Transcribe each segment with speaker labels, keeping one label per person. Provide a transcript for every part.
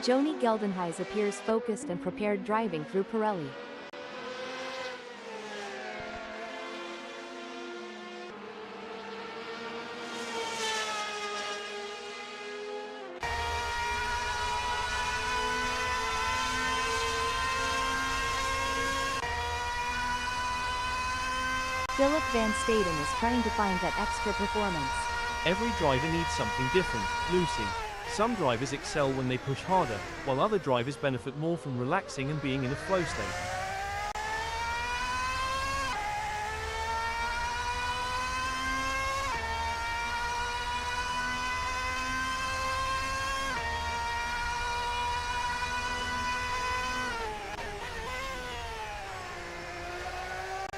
Speaker 1: Joni Geldenhuys appears focused and prepared driving through Pirelli. Philip Van Staden is trying to find that extra performance.
Speaker 2: Every driver needs something different, Lucy. Some drivers excel when they push harder, while other drivers benefit more from relaxing and being in a flow state.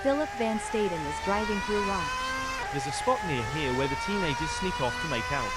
Speaker 1: Philip Van Staden is driving through Roche.
Speaker 2: There's a spot near here where the teenagers sneak off to make out.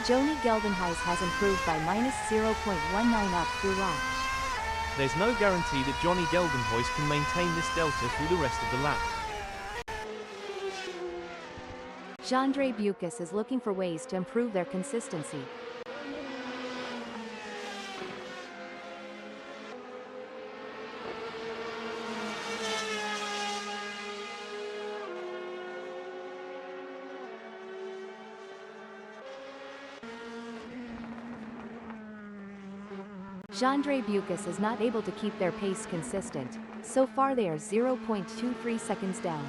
Speaker 1: Joni Geldenhuys has improved by -0.19 up through Roche.
Speaker 2: There's no guarantee that Johnny Geldenhuys can maintain this delta through the rest of the lap.
Speaker 1: Jandre Bucas is looking for ways to improve their consistency. Jandre Bucas is not able to keep their pace consistent. So far they are 0.23 seconds down.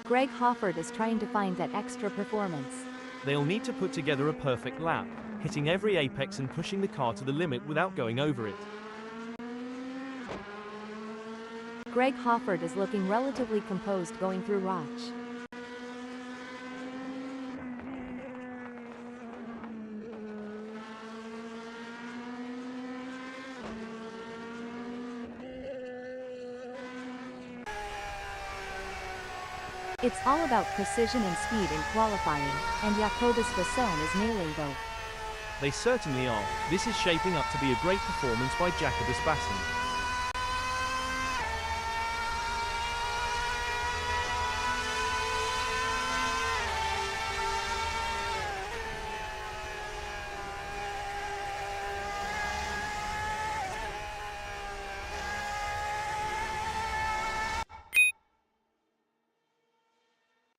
Speaker 1: Greg Hofford is trying to find that extra performance.
Speaker 2: They'll need to put together a perfect lap, hitting every apex and pushing the car to the limit without going over it.
Speaker 1: Greg Hofford is looking relatively composed going through Roche. It's all about precision and speed in qualifying, and Jacobus Vasson is nailing both.
Speaker 2: They certainly are. This is shaping up to be a great performance by Jacobus Vasson.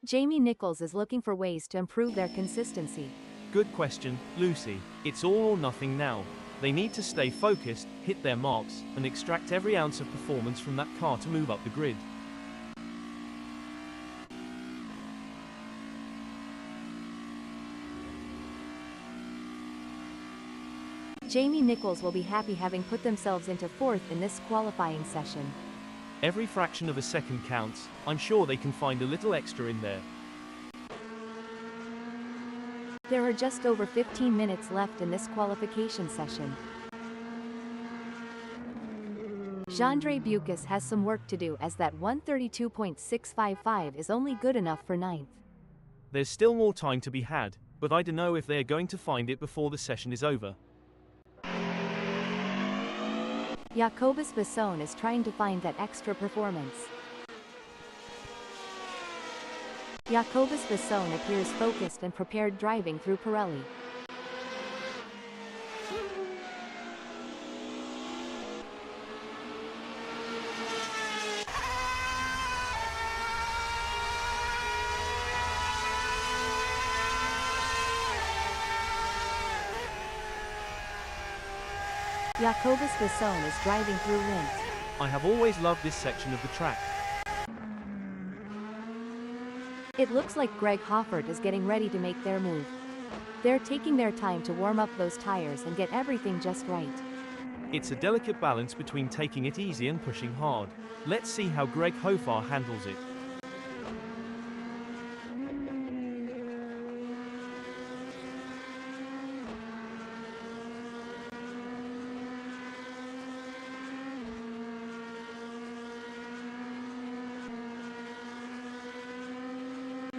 Speaker 1: Jamie Nichols is looking for ways to improve their consistency.
Speaker 2: Good question, Lucy. It's all or nothing now. They need to stay focused, hit their marks, and extract every ounce of performance from that car to move up the grid.
Speaker 1: Jamie Nichols will be happy having put themselves into fourth in this qualifying session.
Speaker 2: Every fraction of a second counts. I'm sure they can find a little extra in there.
Speaker 1: There are just over 15 minutes left in this qualification session. Jandre Bucas has some work to do as that 132.655 is only good enough for ninth.
Speaker 2: There's still more time to be had, but I don't know if they're going to find it before the session is over.
Speaker 1: Jacobus Vasson is trying to find that extra performance. Jacobus Vasson appears focused and prepared driving through Pirelli. Jacobus Vasson is driving through Rindt.
Speaker 2: I have always loved this section of the track.
Speaker 1: It looks like Greg Hofford is getting ready to make their move. They're taking their time to warm up those tires and get everything just right.
Speaker 2: It's a delicate balance between taking it easy and pushing hard. Let's see how Greg Hoffard handles it.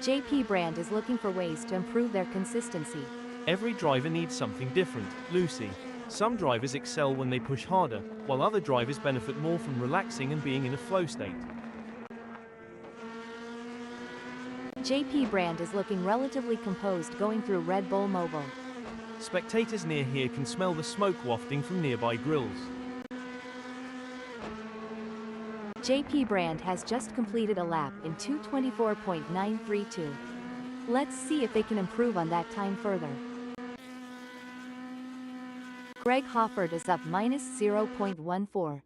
Speaker 1: JP Brand is looking for ways to improve their consistency.
Speaker 2: Every driver needs something different, Lucy. Some drivers excel when they push harder, while other drivers benefit more from relaxing and being in a flow state.
Speaker 1: JP Brand is looking relatively composed going through Red Bull Mobile.
Speaker 2: Spectators near here can smell the smoke wafting from nearby grills.
Speaker 1: JP Brand has just completed a lap in 2:24.932. Let's see if they can improve on that time further. Greg Hoffert is up -0.14.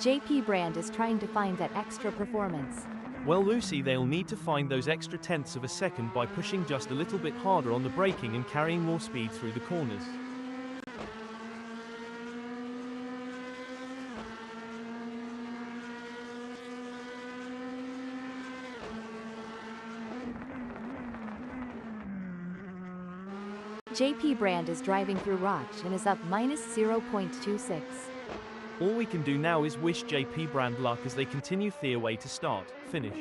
Speaker 1: JP Brand is trying to find that extra performance.
Speaker 2: Well, Lucy, they'll need to find those extra tenths of a second by pushing just a little bit harder on the braking and carrying more speed through the corners.
Speaker 1: JP Brand is driving through Roch and is up -0.26.
Speaker 2: All we can do now is wish JP Brand luck as they continue their way to start, finish.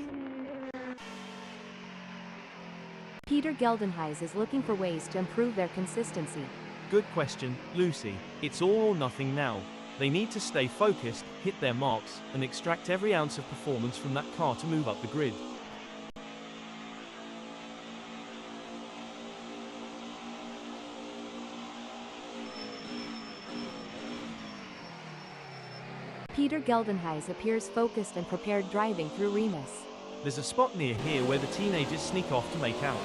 Speaker 1: Peter Geldenhuys is looking for ways to improve their consistency.
Speaker 2: Good question, Lucy. It's all or nothing now. They need to stay focused, hit their marks, and extract every ounce of performance from that car to move up the grid.
Speaker 1: Peter Geldenhuys appears focused and prepared driving through Remus.
Speaker 2: There's a spot near here where the teenagers sneak off to make out.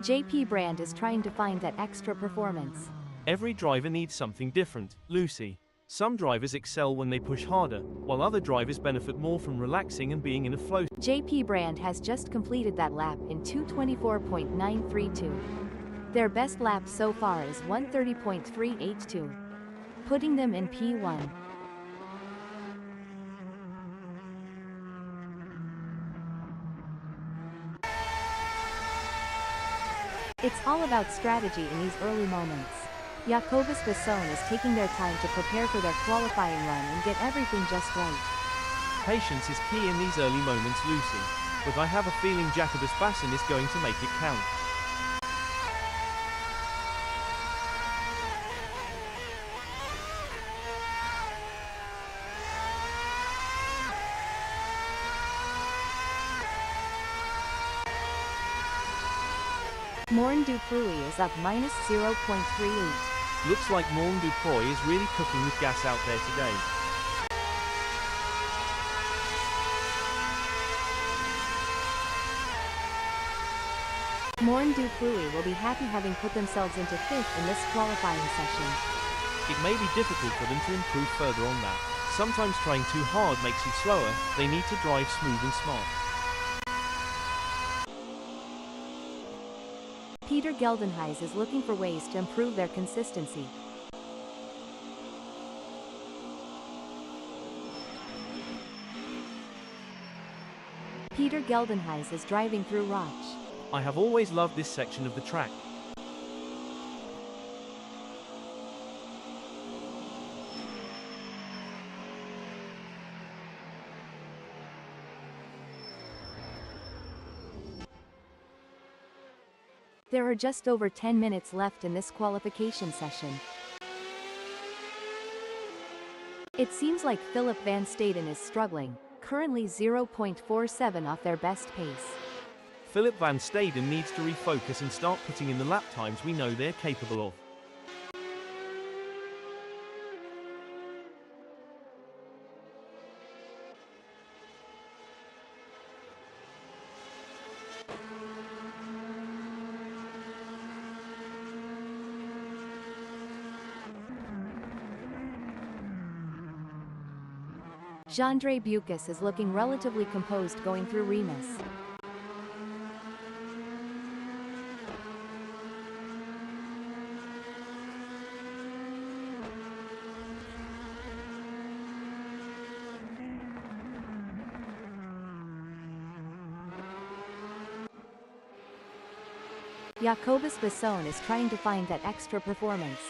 Speaker 1: JP Brand is trying to find that extra performance.
Speaker 2: Every driver needs something different, Lucy. Some drivers excel when they push harder, while other drivers benefit more from relaxing and being in a flow.
Speaker 1: JP Brand has just completed that lap in 2:24.932. Their best lap so far is 1:30.382, putting them in P1. It's all about strategy in these early moments. Jacobus Besson is taking their time to prepare for their qualifying run and get everything just right.
Speaker 2: Patience is key in these early moments, Lucy. But I have a feeling Jacobus Besson is going to make it count.
Speaker 1: Morn Dupuy is up -0.38.
Speaker 2: Looks like Morn Dupuy is really cooking with gas out there today.
Speaker 1: Morn Dupuy will be happy having put themselves into 5th in this qualifying session.
Speaker 2: It may be difficult for them to improve further on that. Sometimes trying too hard makes you slower. They need to drive smooth and smart.
Speaker 1: Peter Geldenhuys is looking for ways to improve their consistency. Peter Geldenhuys is driving through Roch.
Speaker 2: I have always loved this section of the track.
Speaker 1: There are just over 10 minutes left in this qualification session. It seems like Philip Van Staden is struggling, currently 0.47 off their best pace.
Speaker 2: Philip Van Staden needs to refocus and start putting in the lap times we know they're capable of.
Speaker 1: Jandre Bucas is looking relatively composed going through Remus. Jacobus Besson is trying to find that extra performance.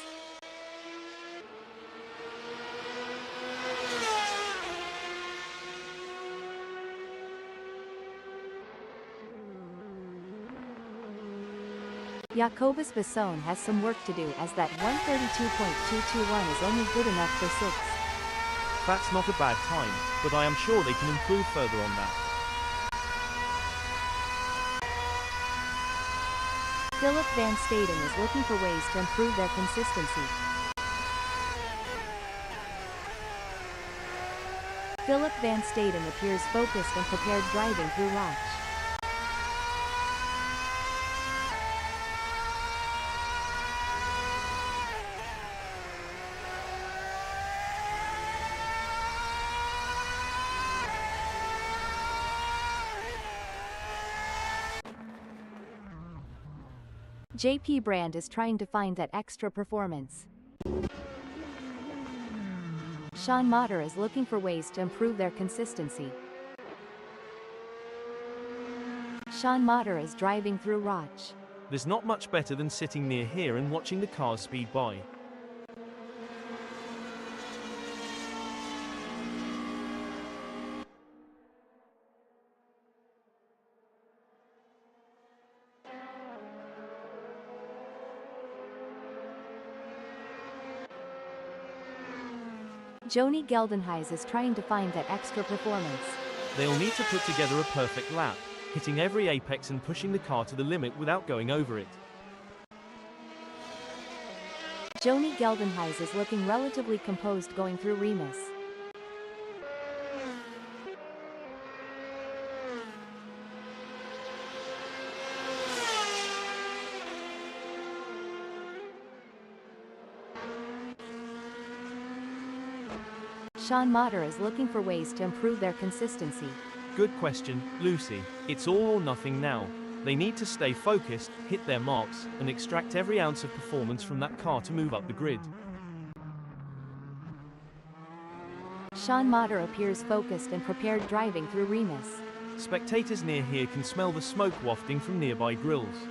Speaker 1: Jacobus Basson has some work to do as that 132.221 is only good enough for 6th.
Speaker 2: That's not a bad time, but I am sure they can improve further on that.
Speaker 1: Philip van Staden is looking for ways to improve their consistency. Philip van Staden appears focused and prepared driving through Roch. JP Brand is trying to find that extra performance. Sean Motter is looking for ways to improve their consistency. Sean Motter is driving through Roch.
Speaker 2: There's not much better than sitting near here and watching the cars speed by.
Speaker 1: Joni Geldenhuys is trying to find that extra performance.
Speaker 2: They'll need to put together a perfect lap, hitting every apex and pushing the car to the limit without going over it.
Speaker 1: Joni Geldenhuys is looking relatively composed going through Remus. Sean Motter is looking for ways to improve their consistency.
Speaker 2: Good question, Lucy. It's all or nothing now. They need to stay focused, hit their marks, and extract every ounce of performance from that car to move up the grid.
Speaker 1: Sean Motter appears focused and prepared driving through Remus.
Speaker 2: Spectators near here can smell the smoke wafting from nearby grills.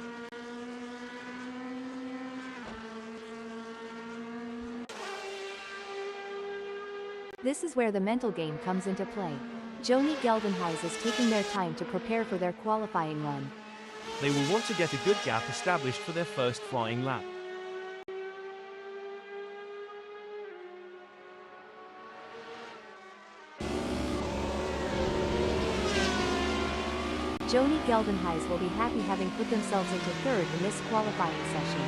Speaker 1: This is where the mental game comes into play. Joni Geldenhuys is taking their time to prepare for their qualifying run.
Speaker 2: They will want to get a good gap established for their first flying lap.
Speaker 1: Joni Geldenhuys will be happy having put themselves into 3rd in this qualifying session.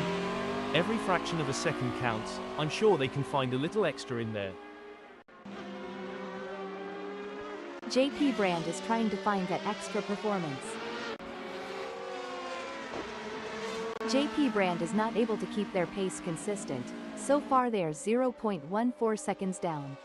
Speaker 2: Every fraction of a second counts. I'm sure they can find a little extra in there.
Speaker 1: JP Brand is trying to find that extra performance. JP Brand is not able to keep their pace consistent. So far they are 0.14 seconds down.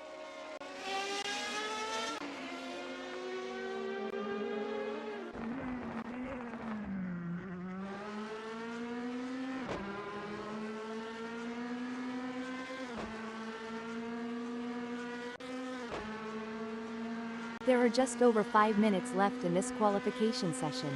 Speaker 1: There are just over 5 minutes left in this qualification session.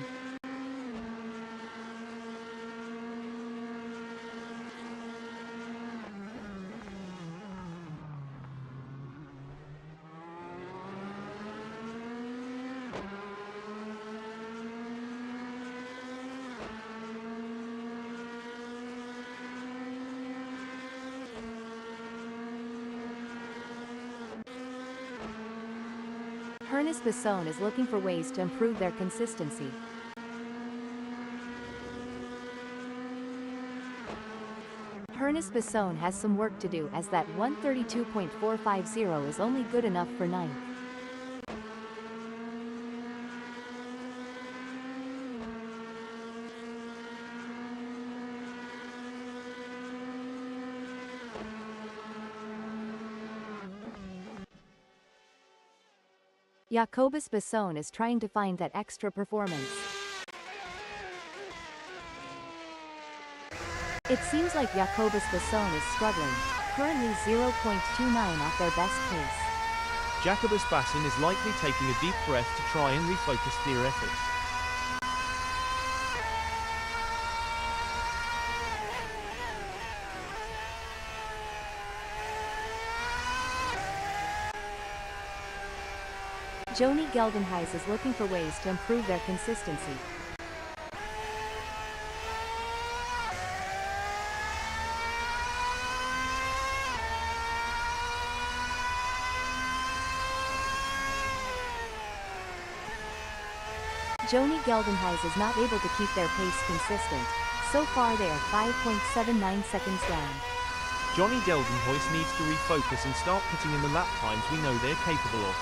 Speaker 1: Ernest Basson is looking for ways to improve their consistency. Ernest Basson has some work to do as that 132.450 is only good enough for 9th. Jacobus Basson is trying to find that extra performance. It seems like Jacobus Basson is struggling, currently 0.29 off their best pace.
Speaker 2: Jacobus Basson is likely taking a deep breath to try and refocus their efforts.
Speaker 1: Joni Geldenhuys is looking for ways to improve their consistency. Joni Geldenhuys is not able to keep their pace consistent. So far they are 5.79 seconds down.
Speaker 2: Johnny Geldenhuys needs to refocus and start putting in the lap times we know they're capable of.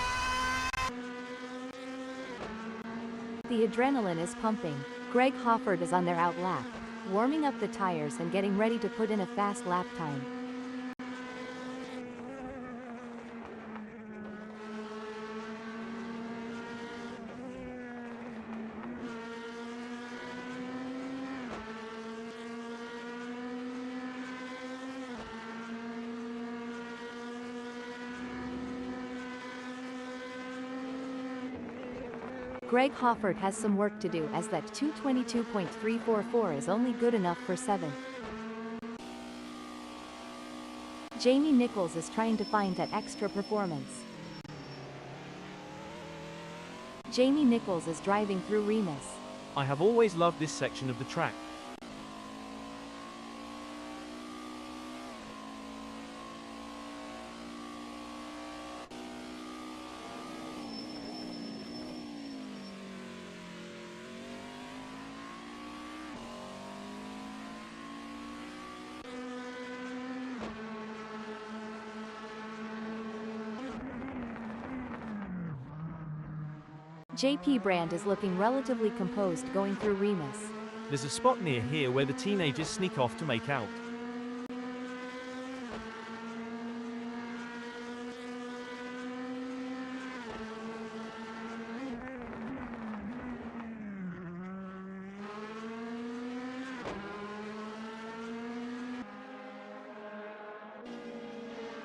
Speaker 1: The adrenaline is pumping. Greg Hoffert is on their out lap, warming up the tires and getting ready to put in a fast lap time. Greg Hoffert has some work to do as that 222.344 is only good enough for 7th. Jamie Nichols is trying to find that extra performance. Jamie Nichols is driving through Remus.
Speaker 2: I have always loved this section of the track.
Speaker 1: JP Brandt is looking relatively composed going through Remus.
Speaker 2: There's a spot near here where the teenagers sneak off to make out.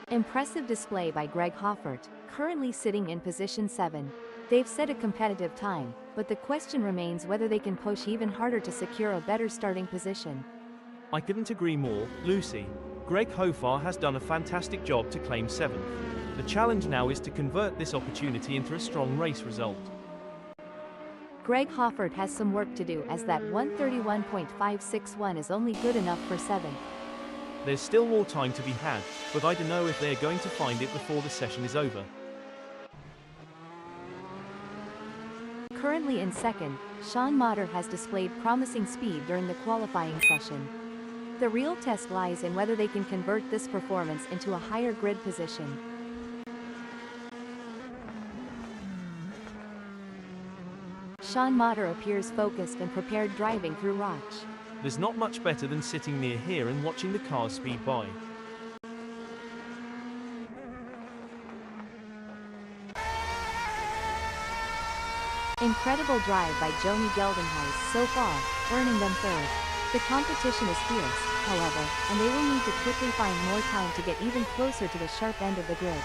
Speaker 1: Impressive display by Greg Hoffert, currently sitting in position 7. They've set a competitive time, but the question remains whether they can push even harder to secure a better starting position.
Speaker 2: I couldn't agree more, Lucy. Greg Hoffert has done a fantastic job to claim 7th. The challenge now is to convert this opportunity into a strong race result.
Speaker 1: Greg Hoffert has some work to do as that 131.561 is only good enough for 7th.
Speaker 2: There's still more time to be had, but I don't know if they're going to find it before the session is over.
Speaker 1: Currently in 2nd, Sean Motter has displayed promising speed during the qualifying session. The real test lies in whether they can convert this performance into a higher grid position. Sean Motter appears focused and prepared driving through Roch.
Speaker 2: There's not much better than sitting near here and watching the cars speed by.
Speaker 1: Incredible drive by Joni Geldenhuys so far, earning them 3rd. The competition is fierce, however, and they will need to quickly find more time to get even closer to the sharp end of the grid.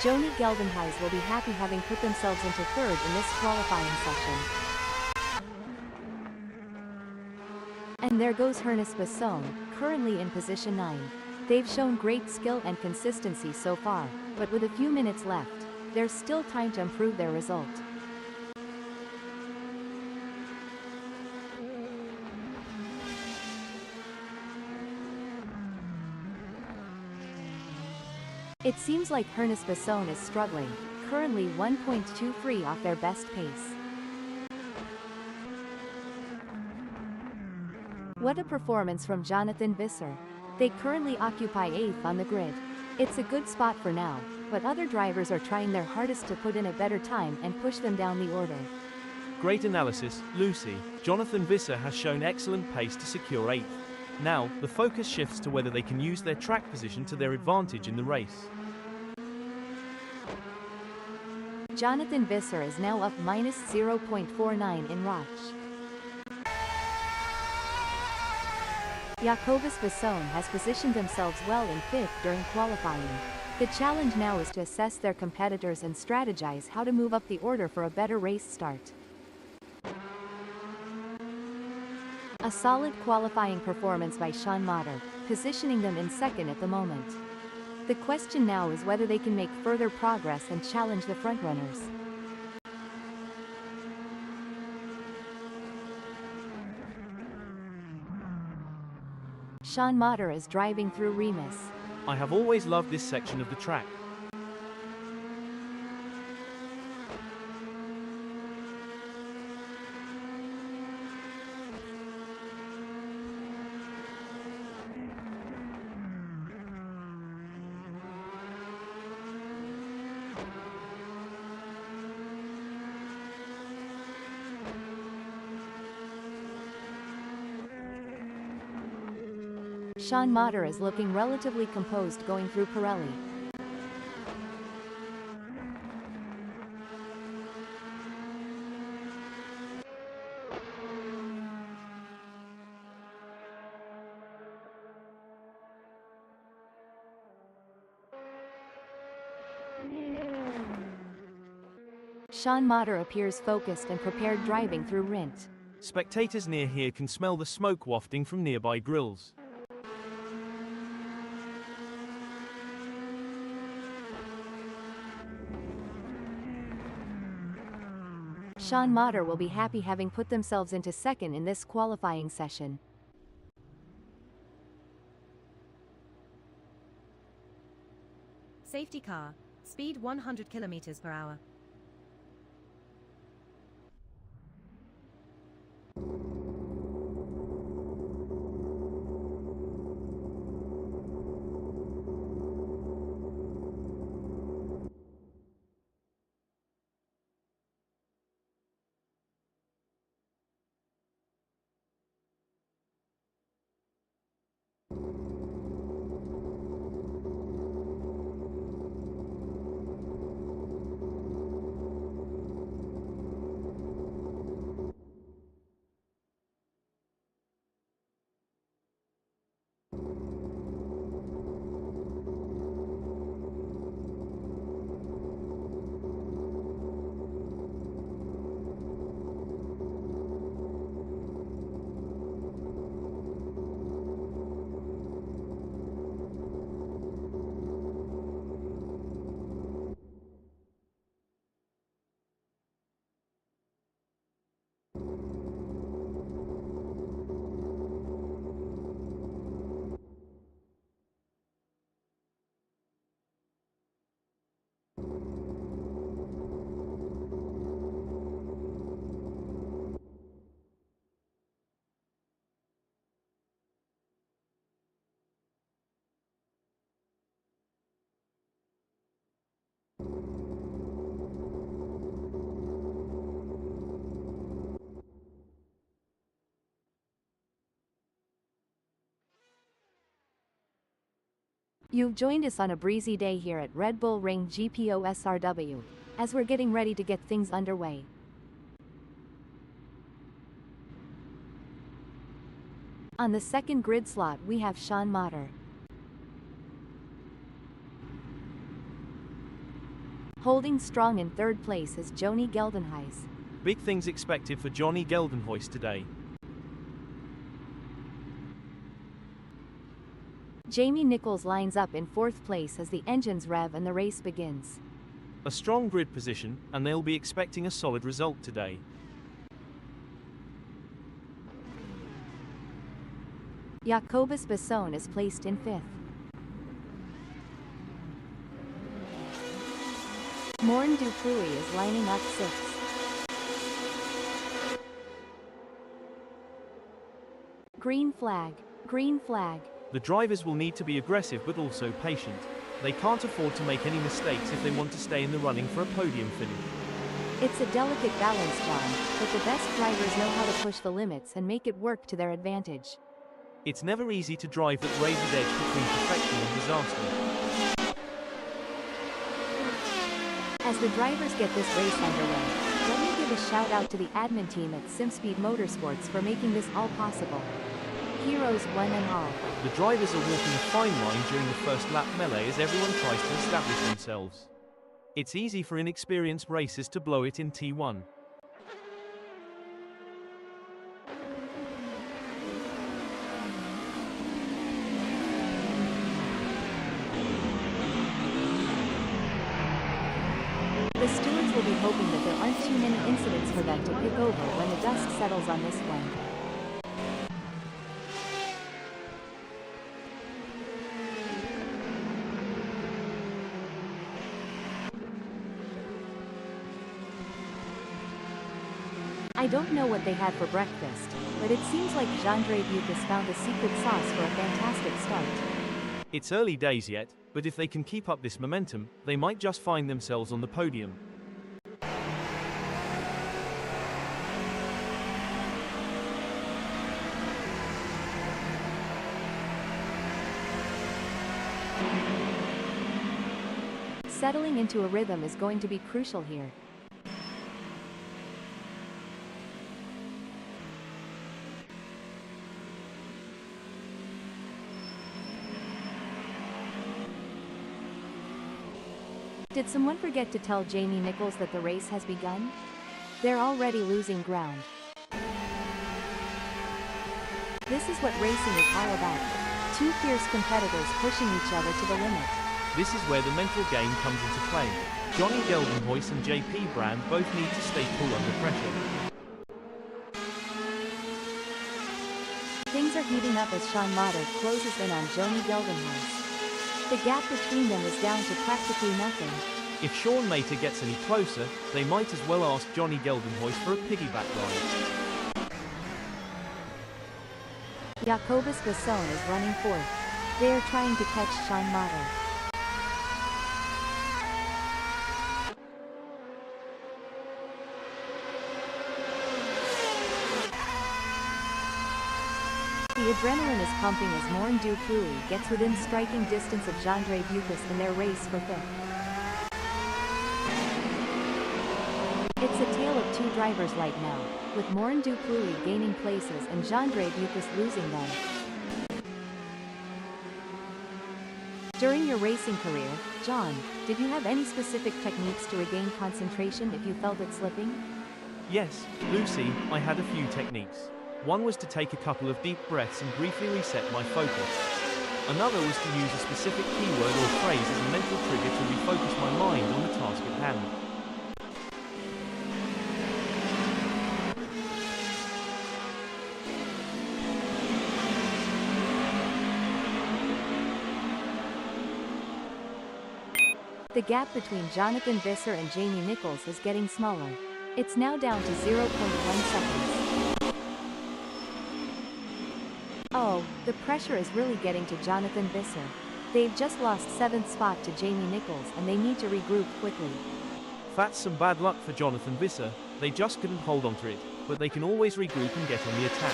Speaker 1: Joni Geldenhuys will be happy having put themselves into 3rd in this qualifying session. And there goes Ernest Besson, currently in position 9. They've shown great skill and consistency so far, but with a few minutes left, there's still time to improve their result. It seems like Ernest Besson is struggling, currently 1.23 off their best pace. What a performance from Jonathan Visser. They currently occupy 8th on the grid. It's a good spot for now, but other drivers are trying their hardest to put in a better time and push them down the order.
Speaker 2: Great analysis, Lucy. Jonathan Visser has shown excellent pace to secure 8th. Now, the focus shifts to whether they can use their track position to their advantage in the race.
Speaker 1: Jonathan Visser is now up minus 0.49 in Roch. Jacobus Besson has positioned themselves well in 5th during qualifying. The challenge now is to assess their competitors and strategize how to move up the order for a better race start. A solid qualifying performance by Sean Motter, positioning them in 2nd at the moment. The question now is whether they can make further progress and challenge the frontrunners. Sean Motter is driving through Remus.
Speaker 2: I have always loved this section of the track.
Speaker 1: Sean Motter is looking relatively composed going through Pirelli. Sean Motter appears focused and prepared driving through Rint.
Speaker 2: Spectators near here can smell the smoke wafting from nearby grills.
Speaker 1: Sean Motter will be happy having put themselves into second in this qualifying session.
Speaker 3: Safety car. Speed 100 km per hour.
Speaker 1: You've joined us on a breezy day here at Red Bull Ring GPO SRW, as we're getting ready to get things underway. On the second grid slot we have Sean Motter. Holding strong in third place is Johnny Geldenhuys.
Speaker 2: Big things expected for Johnny Geldenhuys today.
Speaker 1: Jamie Nichols lines up in fourth place as the engines rev and the race begins.
Speaker 2: A strong grid position, and they'll be expecting a solid result today.
Speaker 1: Jacobus Besson is placed in fifth. Morn Dupuy is lining up sixth. Green flag, green flag.
Speaker 2: The drivers will need to be aggressive but also patient. They can't afford to make any mistakes if they want to stay in the running for a podium finish.
Speaker 1: It's a delicate balance, John, but the best drivers know how to push the limits and make it work to their advantage.
Speaker 2: It's never easy to drive that razor's edge between perfection and disaster.
Speaker 1: As the drivers get this race underway, let me give a shout out to the admin team at Simspeed Motorsports for making this all possible. Heroes one and all.
Speaker 2: The drivers are walking a fine line during the first lap melee as everyone tries to establish themselves. It's easy for inexperienced racers to blow it in T1.
Speaker 1: The stewards will be hoping that there aren't too many incidents for them to pick over when the dust settles on this one. don't know what they had for breakfast, but it seems like Jandre Bucas found a secret sauce for a fantastic start.
Speaker 2: It's early days yet, but if they can keep up this momentum, they might just find themselves on the podium.
Speaker 1: Settling into a rhythm is going to be crucial here. Did someone forget to tell Jamie Nichols that the race has begun? They're already losing ground. This is what racing is all about. Two fierce competitors pushing each other to the limit.
Speaker 2: This is where the mental game comes into play. Johnny Geldenhuys and JP Brand both need to stay cool under pressure.
Speaker 1: Things are heating up as Sean Mater closes in on Johnny Geldenhuys. The gap between them is down to practically nothing.
Speaker 2: If Sean Mater gets any closer, they might as well ask Johnny Geldenhuys for a piggyback ride.
Speaker 1: Jacobus Basson is running fourth. They are trying to catch Sean Mater. The adrenaline is pumping as Morin Dupuy gets within striking distance of Jandre Bucas in their race for fifth. It's a tale of two drivers right now, with Morin Dupuy gaining places and Jandre Bucas losing them. During your racing career, John, did you have any specific techniques to regain concentration if you felt it slipping?
Speaker 2: Yes, Lucy, I had a few techniques. One was to take a couple of deep breaths and briefly reset my focus. Another was to use a specific keyword or phrase as a mental trigger to refocus my mind on the task at hand.
Speaker 1: The gap between Jonathan Visser and Jamie Nichols is getting smaller. It's now down to 0.1 seconds. Oh, the pressure is really getting to Jonathan Visser. They've just lost 7th spot to Jamie Nichols and they need to regroup quickly.
Speaker 2: That's some bad luck for Jonathan Visser. They just couldn't hold on to it, but they can always regroup and get on the attack.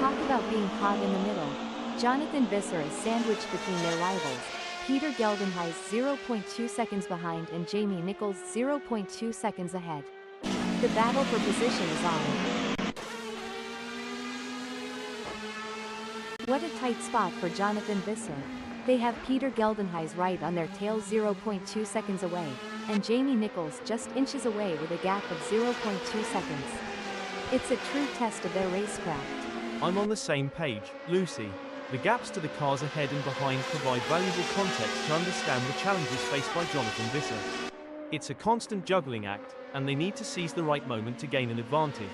Speaker 1: Talk about being caught in the middle. Jonathan Visser is sandwiched between their rivals, Peter Geldenhuys 0.2 seconds behind and Jamie Nichols 0.2 seconds ahead. The battle for position is on. What a tight spot for Jonathan Visser. They have Peter Geldenhuys right on their tail 0.2 seconds away, and Jamie Nichols just inches away with a gap of 0.2 seconds. It's a true test of their racecraft.
Speaker 2: I'm on the same page, Lucy. The gaps to the cars ahead and behind provide valuable context to understand the challenges faced by Jonathan Visser. It's a constant juggling act, and they need to seize the right moment to gain an advantage.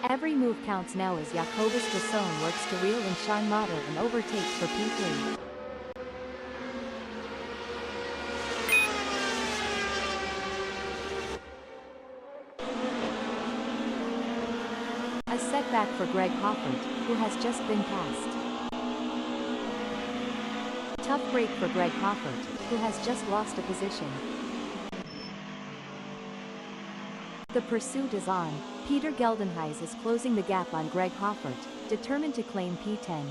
Speaker 1: Every move counts now as Jacobus Basson works to reel in Sean Mater and overtakes for P3. A setback for Greg Hoffert, who has just been passed. Tough break for Greg Hoffert, who has just lost a position. The pursuit is on. Peter Geldenhuys is closing the gap on Greg Hoffert, determined to claim P10.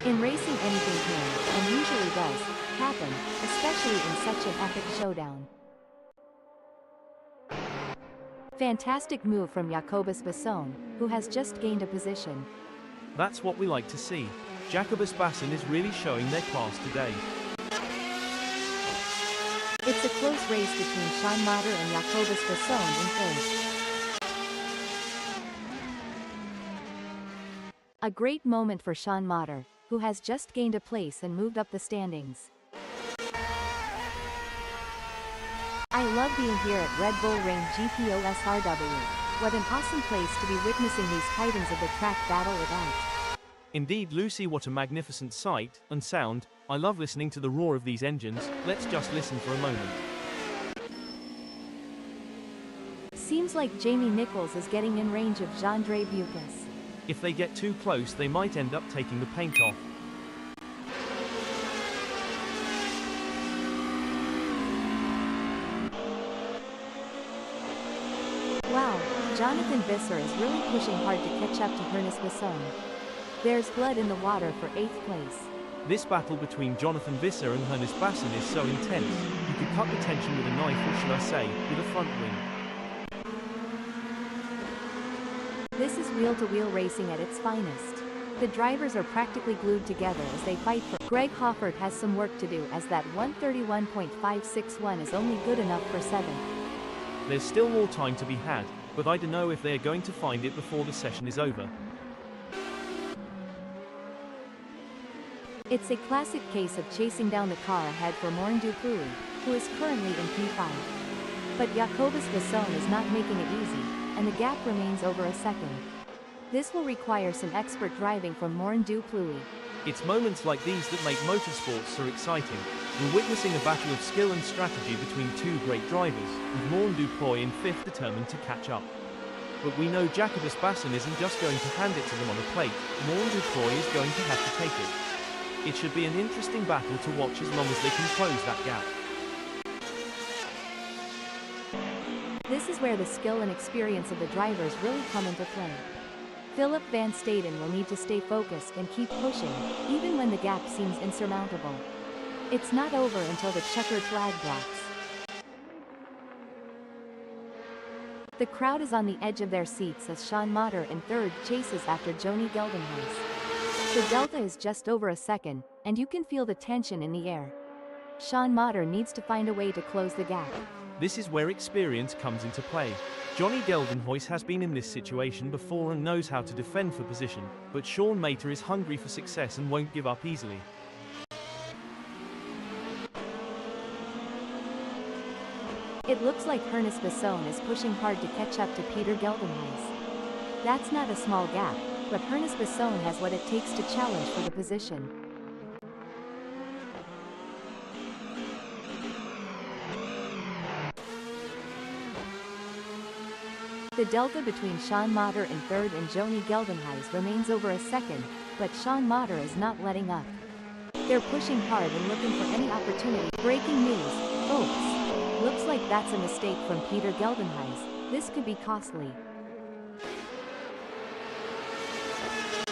Speaker 1: In racing, anything can, and usually does, happen, especially in such an epic showdown. Fantastic move from Jacobus Basson, who has just gained a position.
Speaker 2: That's what we like to see. Jacobus Basson is really showing their class today.
Speaker 1: It's a close race between Sean Mater and Jacobus Basson in third. A great moment for Sean Mater, who has just gained a place and moved up the standings. being here at Red Bull Ring GPOSRW. What an awesome place to be witnessing these titans of the track battle it out.
Speaker 2: Indeed, Lucy, what a magnificent sight and sound. I love listening to the roar of these engines. Let's just listen for a moment.
Speaker 1: Seems like Jamie Nichols is getting in range of Jean-Andre Bucas.
Speaker 2: If they get too close, they might end up taking the paint off.
Speaker 1: Wow, Jonathan Visser is really pushing hard to catch up to Ernest Besson. There's blood in the water for 8th place.
Speaker 2: This battle between Jonathan Visser and Ernest Besson is so intense, you could cut the tension with a knife, or should I say, with a front wing.
Speaker 1: This is wheel-to-wheel racing at its finest. The drivers are practically glued together as they fight for. Greg Hoffert has some work to do, as that 131.561 is only good enough for 7th.
Speaker 2: There's still more time to be had, but I don't know if they're going to find it before the session is over.
Speaker 1: It's a classic case of chasing down the car ahead for Morne Dupuy, who is currently in P5. But Jacobus Besson is not making it easy, and the gap remains over a second. This will require some expert driving from Morne Dupuy.
Speaker 2: It's moments like these that make motorsports so exciting. We're witnessing a battle of skill and strategy between two great drivers, with Morne Dupuy in 5th determined to catch up. But we know Jacobus Besson isn't just going to hand it to them on a plate. Morne Dupuy is going to have to take it. It should be an interesting battle to watch as long as they can close that gap.
Speaker 1: This is where the skill and experience of the drivers really come into play. Philip Van Staden will need to stay focused and keep pushing, even when the gap seems insurmountable. It's not over until the checkered flag drops. The crowd is on the edge of their seats as Sean Motter in 3rd chases after Joni Geldenhuis. The delta is just over a second, and you can feel the tension in the air. Sean Motter needs to find a way to close the gap.
Speaker 2: This is where experience comes into play. Johnny Geldenhuis has been in this situation before and knows how to defend for position, but Sean Mater is hungry for success and won't give up easily.
Speaker 1: It looks like Ernest Besson is pushing hard to catch up to Peter Geldenhuis. That's not a small gap, but Ernest Besson has what it takes to challenge for the position. The delta between Sean Motter in 3rd and Joni Geldenhuis remains over a second, but Sean Motter is not letting up. They're pushing hard and looking for any opportunity. Breaking news, folks. Looks like that's a mistake from Peter Geldenhuis. This could be costly.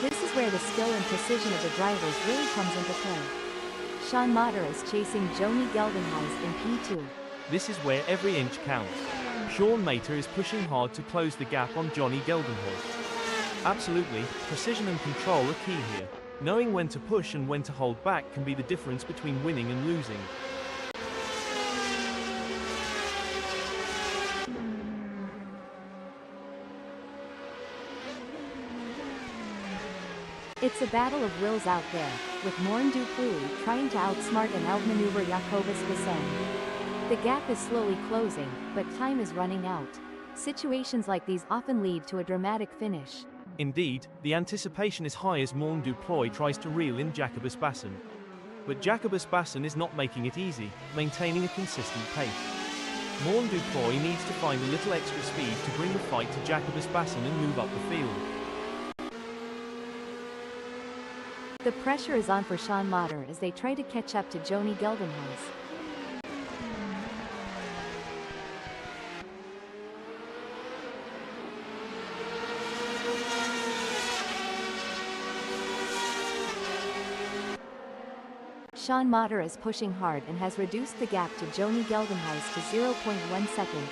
Speaker 1: This is where the skill and precision of the drivers really comes into play. Sean Motter is chasing Joni Geldenhuis in P2.
Speaker 2: This is where every inch counts. Sean Mater is pushing hard to close the gap on Johnny Geldenhuis. Absolutely, precision and control are key here. Knowing when to push and when to hold back can be the difference between winning and losing.
Speaker 1: It's a battle of wills out there, with Morne Dupuy trying to outsmart and outmaneuver Jacobus Besson. The gap is slowly closing, but time is running out. Situations like these often lead to a dramatic finish.
Speaker 2: Indeed, the anticipation is high as Morne Dupuy tries to reel in Jacobus Besson. But Jacobus Besson is not making it easy, maintaining a consistent pace. Morne Dupuy needs to find a little extra speed to bring the fight to Jacobus Besson and move up the field.
Speaker 1: The pressure is on for Sean Motter as they try to catch up to Joni Geldenhuis. Sean Motter is pushing hard and has reduced the gap to Joni Geldenhuis to 0.1 seconds.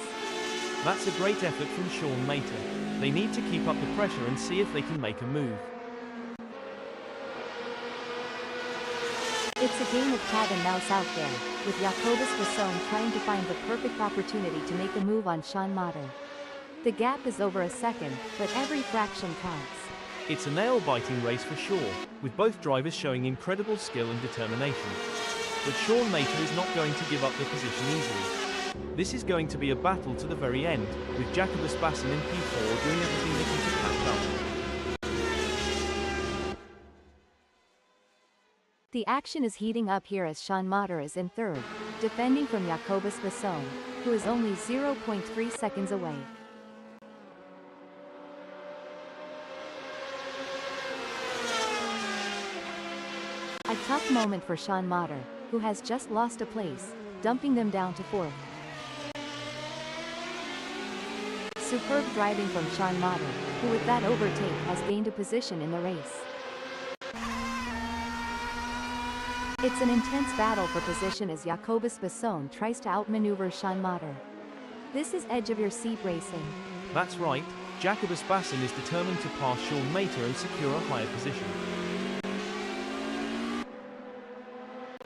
Speaker 2: That's a great effort from Sean Mater. They need to keep up the pressure and see if they can make a move.
Speaker 1: It's a game of cat and mouse out there, with Jacobus Besson trying to find the perfect opportunity to make a move on Sean Motter. The gap is over a second, but every fraction counts.
Speaker 2: It's a nail-biting race for sure, with both drivers showing incredible skill and determination. But Sean Mater is not going to give up the position easily. This is going to be a battle to the very end, with Jacobus Bassen in P4 doing everything they can to catch up.
Speaker 1: The action is heating up here as Sean Motter is in third, defending from Jacobus Bassen, who is only 0.3 seconds away. A tough moment for Sean Motter, who has just lost a place, dumping them down to fourth. Superb driving from Sean Motter, who with that overtake has gained a position in the race. It's an intense battle for position as Jacobus Bassen tries to outmaneuver Sean Motter. This is edge-of-your-seat racing.
Speaker 2: That's right, Jacobus Bassen is determined to pass Sean Mater and secure a higher position.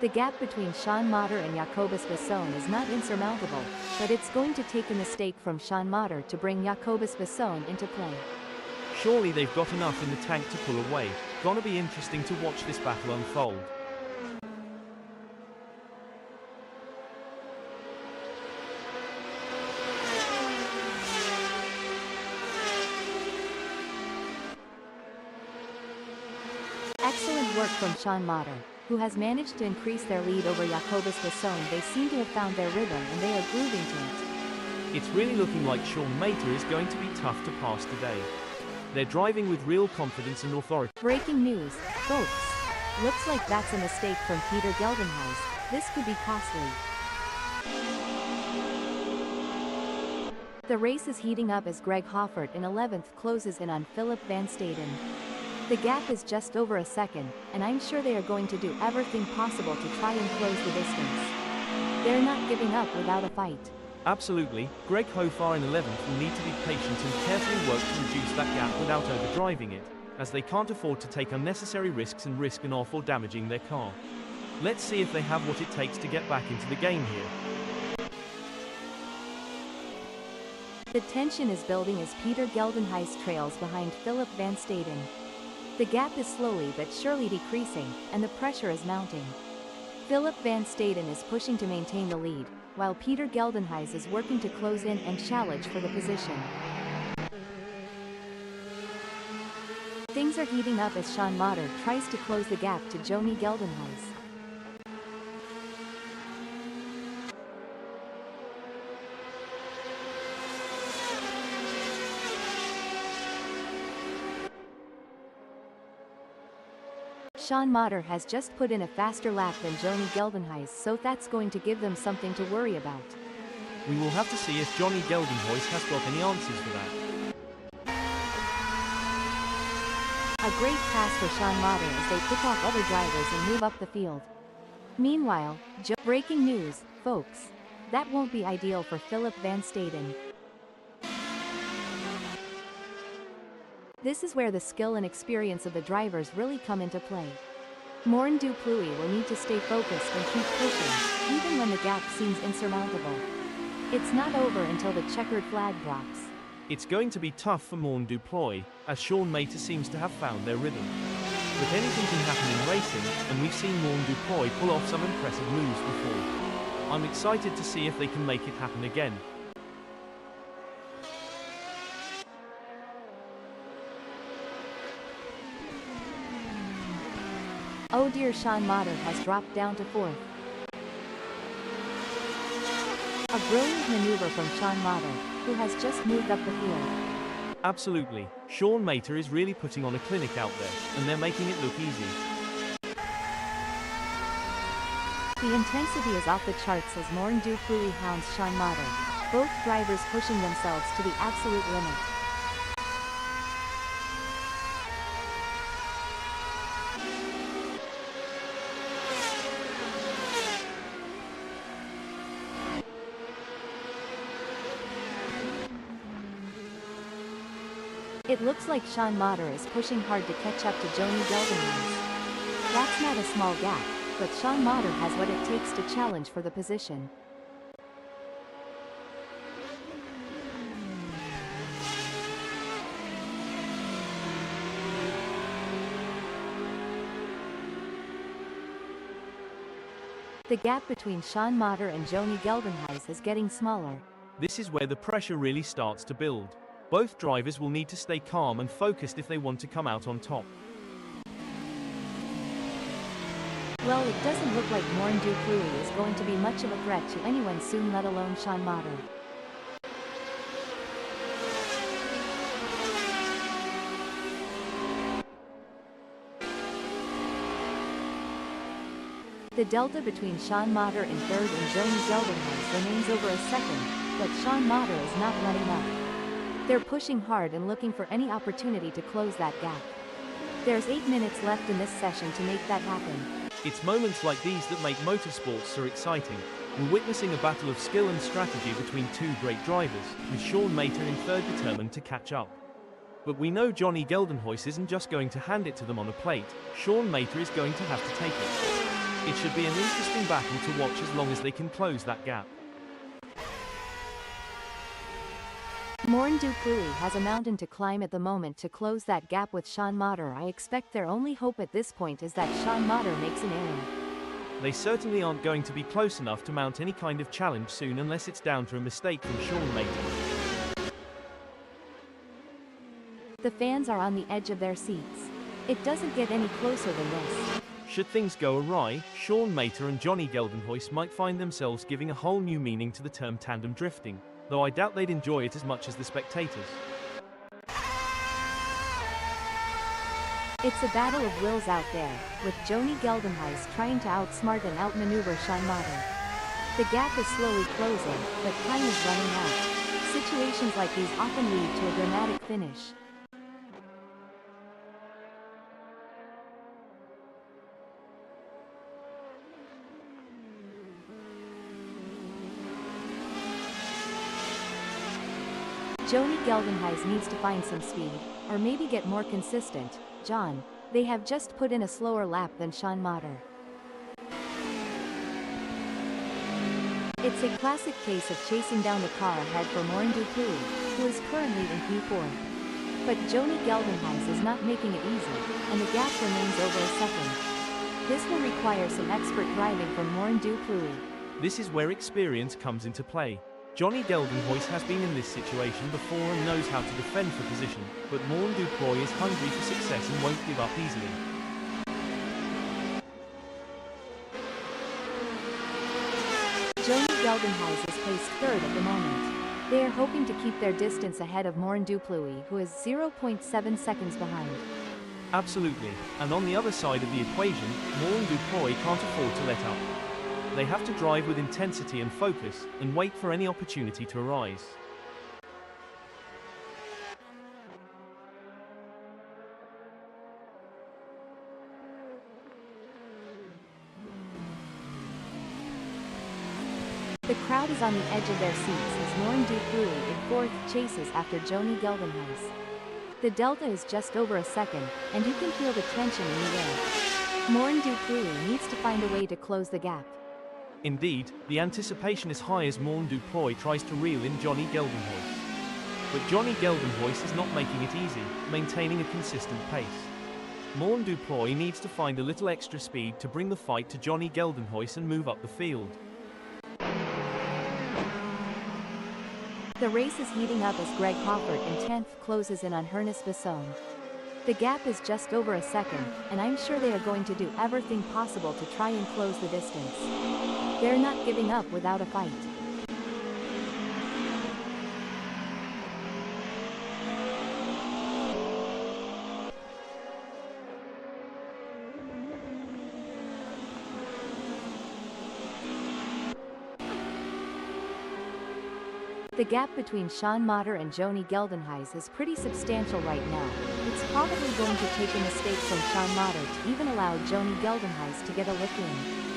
Speaker 1: The gap between Sean Motter and Jacobus Bassen is not insurmountable, but it's going to take a mistake from Sean Motter to bring Jacobus Bassen into play.
Speaker 2: Surely they've got enough in the tank to pull away. Gonna be interesting to watch this battle unfold.
Speaker 1: Excellent work from Sean Motter, who has managed to increase their lead over Jacobus Bassen. They seem to have found their rhythm and they are grooving to it.
Speaker 2: It's really looking like Sean Mater is going to be tough to pass today. They're driving with real confidence and authority.
Speaker 1: Breaking news, folks. Looks like that's a mistake from Peter Geldenhuis. This could be costly. The race is heating up as Greg Hoffert in 11th closes in on Philip Van Staden. The gap is just over a second, and I'm sure they are going to do everything possible to try and close the distance. They're not giving up without a fight.
Speaker 2: Absolutely, Greg Hoffert in 11th will need to be patient and carefully work to reduce that gap without overdriving it, as they can't afford to take unnecessary risks and risk an off or damaging their car. Let's see if they have what it takes to get back into the game here.
Speaker 1: The tension is building as Peter Geldenhuis trails behind Philip Van Staden. The gap is slowly but surely decreasing, and the pressure is mounting. Philip Van Staden is pushing to maintain the lead, while Peter Geldenhuis is working to close in and challenge for the position. Things are heating up as Sean Motter tries to close the gap to Joni Geldenhuis. Sean Motter has just put in a faster lap than Joni Geldenhuis, so that's going to give them something to worry about.
Speaker 2: We will have to see if Joni Geldenhuis has got any answers for that.
Speaker 1: A great pass for Sean Motter as they pick off other drivers and move up the field. Meanwhile, breaking news, folks. That won't be ideal for Philip Van Staden. This is where the skill and experience of the drivers really come into play. Morn du Pluie will need to stay focused and keep pushing, even when the gap seems insurmountable. It's not over until the checkered flag drops.
Speaker 2: It's going to be tough for Morn du Pluie, as Sean Mater seems to have found their rhythm. But anything can happen in racing, and we've seen Morn du Pluie pull off some impressive moves before. I'm excited to see if they can make it happen again.
Speaker 1: Oh dear, Sean Motter has dropped down to fourth. A brilliant maneuver from Sean Motter, who has just moved up the field.
Speaker 2: Absolutely, Sean Mater is really putting on a clinic out there, and they're making it look easy.
Speaker 1: The intensity is off the charts as Morn du Pluie hounds Sean Motter, both drivers pushing themselves to the absolute limit. It looks like Sean Motter is pushing hard to catch up to Joni Geldenhuis. That's not a small gap, but Sean Motter has what it takes to challenge for the position. The gap between Sean Motter and Joni Geldenhuys is getting smaller.
Speaker 2: This is where the pressure really starts to build. Both drivers will need to stay calm and focused if they want to come out on top.
Speaker 1: Well, it doesn't look like Morn Duplui is going to be much of a threat to anyone soon, let alone Sean Motter. The delta between Sean Motter in third and Joni Geldenhuys remains over a second, but Sean Motter is not letting up. They're pushing hard and looking for any opportunity to close that gap. There's 8 minutes left in this session to make that happen.
Speaker 2: It's moments like these that make motorsports so exciting. We're witnessing a battle of skill and strategy between two great drivers, with Sean Motter in third determined to catch up. But we know Joni Geldenhuys isn't just going to hand it to them on a plate. Sean Motter is going to have to take it. It should be an interesting battle to watch as long as they can close that gap.
Speaker 1: Morn Duplui has a mountain to climb at the moment to close that gap with Sean Motter. I expect their only hope at this point is that Sean Motter makes an error.
Speaker 2: They certainly aren't going to be close enough to mount any kind of challenge soon unless it's down to a mistake from Sean Motter.
Speaker 1: The fans are on the edge of their seats. It doesn't get any closer than this.
Speaker 2: Should things go awry, Sean Motter and Joni Geldenhuys might find themselves giving a whole new meaning to the term tandem drifting, though I doubt they'd enjoy it as much as the spectators.
Speaker 1: It's a battle of wills out there, with Joni Geldenhuys trying to outsmart and outmaneuver Sean Motter. The gap is slowly closing, but time is running out. Situations like these often lead to a dramatic finish. Joni Geldenhuys needs to find some speed, or maybe get more consistent. John, they have just put in a slower lap than Sean Motter. It's a classic case of chasing down the car ahead for Morn Duplui, who is currently in P4. But Joni Geldenhuys is not making it easy, and the gap remains over a second. This will require some expert driving from Morn Duplui.
Speaker 2: This is where experience comes into play. Joni Geldenhuys has been in this situation before and knows how to defend for position, but Morn Duplui is hungry for success and won't give up easily.
Speaker 1: Joni Geldenhuys is placed third at the moment. They are hoping to keep their distance ahead of Morn Duplui, who is 0.7 seconds behind.
Speaker 2: Absolutely, and on the other side of the equation, Morn Duplui can't afford to let up. They have to drive with intensity and focus, and wait for any opportunity to arise.
Speaker 1: The crowd is on the edge of their seats as Morn Duplui in fourth chases after Joni Geldenhuys. The delta is just over a second, and you can feel the tension in the air. Morn Duplui needs to find a way to close the gap.
Speaker 2: Indeed, the anticipation is high as Morn Duplui tries to reel in Joni Geldenhuys. But Joni Geldenhuys is not making it easy, maintaining a consistent pace. Morn Duplui needs to find a little extra speed to bring the fight to Joni Geldenhuys and move up the field.
Speaker 1: The race is heating up as Greg Hoffert in 10th closes in on Ernest Besson. The gap is just over a second, and I'm sure they are going to do everything possible to try and close the distance. They're not giving up without a fight. The gap between Sean Motter and Joni Geldenhuys is pretty substantial right now. It's probably going to take a mistake from Sean Motter to even allow Joni Geldenhuys to get a look in.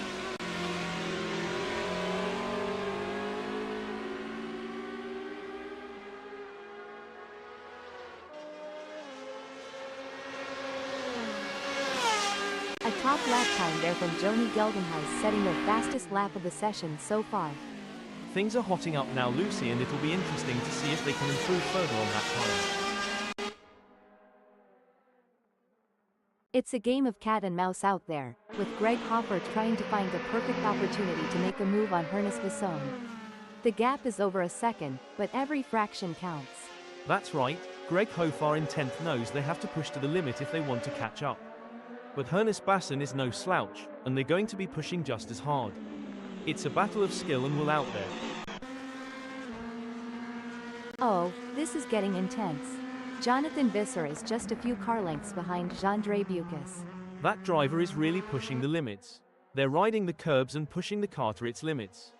Speaker 1: A top lap time there from Joni Geldenhuys, setting their fastest lap of the session so far.
Speaker 2: Things are hotting up now, Lucy, and it'll be interesting to see if they can improve further on that time.
Speaker 1: It's a game of cat and mouse out there, with Greg Hoffert trying to find the perfect opportunity to make a move on Ernest Besson. The gap is over a second, but every fraction counts.
Speaker 2: That's right, Greg Hofar in 10th knows they have to push to the limit if they want to catch up. But Ernest Besson is no slouch, and they're going to be pushing just as hard. It's a battle of skill and will out there.
Speaker 1: Oh, this is getting intense. Jonathan Visser is just a few car lengths behind Jean-Andre Bucas.
Speaker 2: That driver is really pushing the limits. They're riding the curbs and pushing the car to its limits.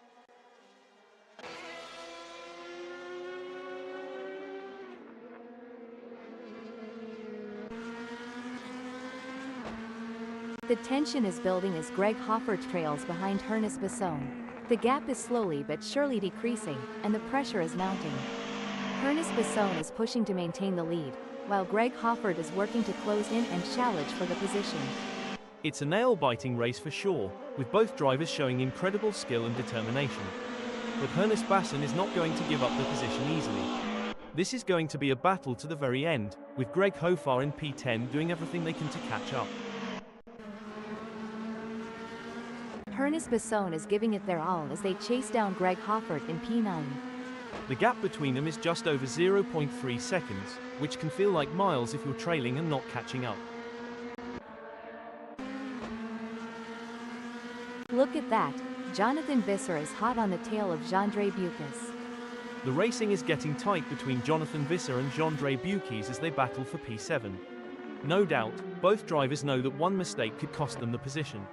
Speaker 1: The tension is building as Greg Hoffert trails behind Ernest Besson. The gap is slowly but surely decreasing, and the pressure is mounting. Ernest Besson is pushing to maintain the lead, while Greg Hoffert is working to close in and challenge for the position.
Speaker 2: It's a nail-biting race for sure, with both drivers showing incredible skill and determination. But Ernest Besson is not going to give up the position easily. This is going to be a battle to the very end, with Greg Hofar in P10 doing everything they can to catch up.
Speaker 1: Ernest Besson is giving it their all as they chase down Greg Hoffert in P9.
Speaker 2: The gap between them is just over 0.3 seconds, which can feel like miles if you're trailing and not catching up.
Speaker 1: Look at that, Jonathan Visser is hot on the tail of Jean-Andre Bucas.
Speaker 2: The racing is getting tight between Jonathan Visser and Jean-Andre Bucas as they battle for P7. No doubt, both drivers know that one mistake could cost them the position.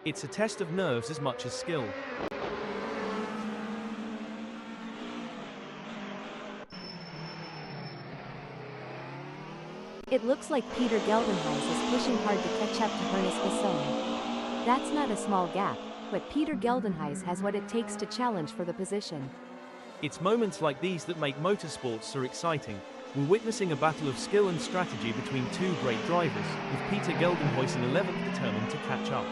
Speaker 2: It's a test of nerves as much as skill.
Speaker 1: It looks like Peter Geldenhuys is pushing hard to catch up to Ernest Besson. That's not a small gap, but Peter Geldenhuys has what it takes to challenge for the position.
Speaker 2: It's moments like these that make motorsports so exciting. We're witnessing a battle of skill and strategy between two great drivers, with Peter Geldenhuys in 11th determined to catch up.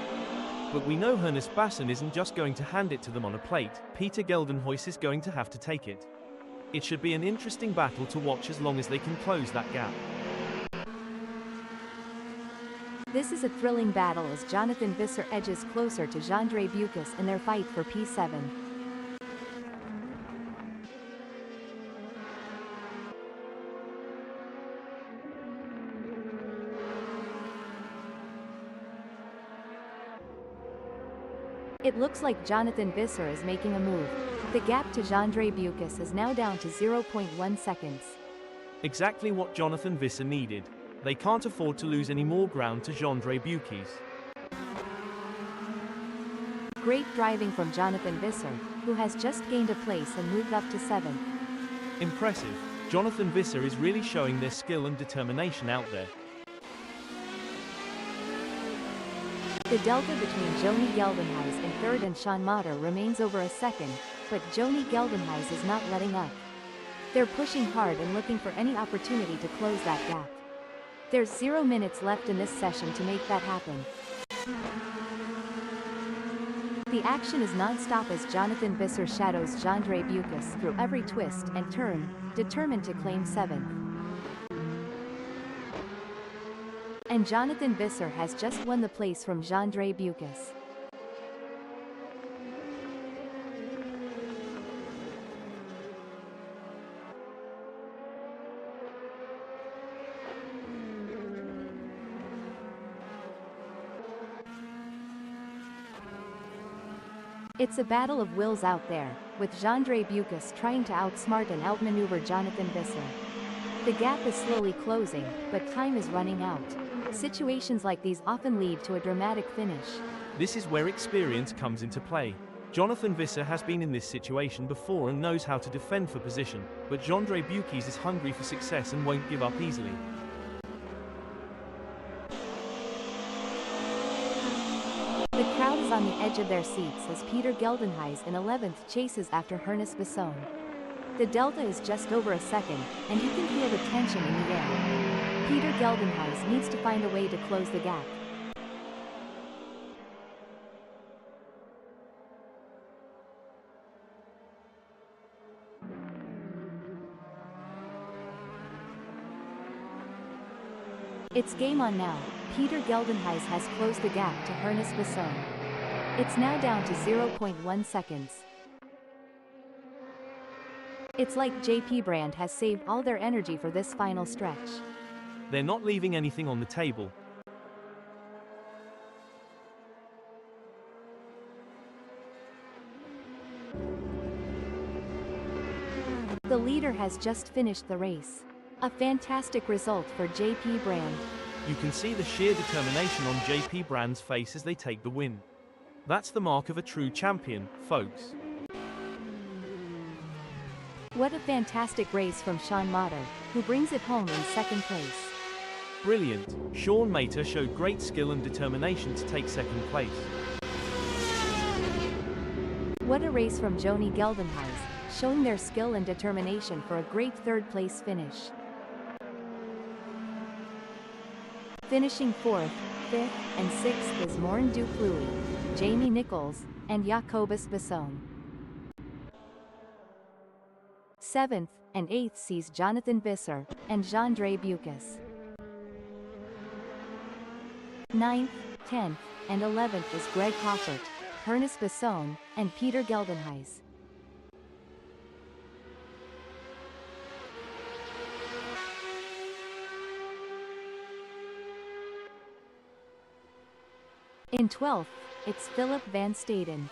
Speaker 2: But we know Ernest Besson isn't just going to hand it to them on a plate. Peter Geldenhuys is going to have to take it. It should be an interesting battle to watch as long as they can close that gap.
Speaker 1: This is a thrilling battle as Jonathan Visser edges closer to Jean-Andre Bucas in their fight for P7. It looks like Jonathan Visser is making a move. The gap to Jean-Andre Bucas is now down to 0.1 seconds.
Speaker 2: Exactly what Jonathan Visser needed. They can't afford to lose any more ground to Jean-Andre Bucas.
Speaker 1: Great driving from Jonathan Visser, who has just gained a place and moved up to 7th.
Speaker 2: Impressive. Jonathan Visser is really showing their skill and determination out there.
Speaker 1: The delta between Joni Geldenhuys in 3rd and Sean Motter remains over a second, but Joni Geldenhuys is not letting up. They're pushing hard and looking for any opportunity to close that gap. There's 0 minutes left in this session to make that happen. The action is non-stop as Jonathan Visser shadows Jean-Andre Bucas through every twist and turn, determined to claim 7th. And Jonathan Visser has just won the place from Jean-Andre Bucas. It's a battle of wills out there, with Jean-Andre Bucas trying to outsmart and outmaneuver Jonathan Visser. The gap is slowly closing, but time is running out. Situations like these often lead to a dramatic finish.
Speaker 2: This is where experience comes into play. Jonathan Visser has been in this situation before and knows how to defend for position, but Jean-Andre Bucas is hungry for success and won't give up easily.
Speaker 1: The crowd is on the edge of their seats as Peter Geldenhuys in 11th chases after Ernest Besson. The delta is just over a second, and you can feel the tension in the air. Peter Geldenhuys needs to find a way to close the gap. It's game on now. Peter Geldenhuys has closed the gap to Ernest Besson. It's now down to 0.1 seconds. It's like JP Brand has saved all their energy for this final stretch.
Speaker 2: They're not leaving anything on the table.
Speaker 1: The leader has just finished the race. A fantastic result for JP Brand.
Speaker 2: You can see the sheer determination on JP Brand's face as they take the win. That's the mark of a true champion, folks.
Speaker 1: What a fantastic race from Sean Mater, who brings it home in second place.
Speaker 2: Brilliant. Sean Mater showed great skill and determination to take second place.
Speaker 1: What a race from Joni Geldenhuys, showing their skill and determination for a great third place finish. Finishing 4th, 5th, and 6th is Maureen Duplui, Jamie Nichols, and Jacobus Besson. 7th and 8th sees Jonathan Visser and Jean-Dre Bucas. 9th, 10th, and 11th is Greg Hoffert, Ernest Besson, and Peter Geldenhuys. In 12th, it's Philip Van Staden.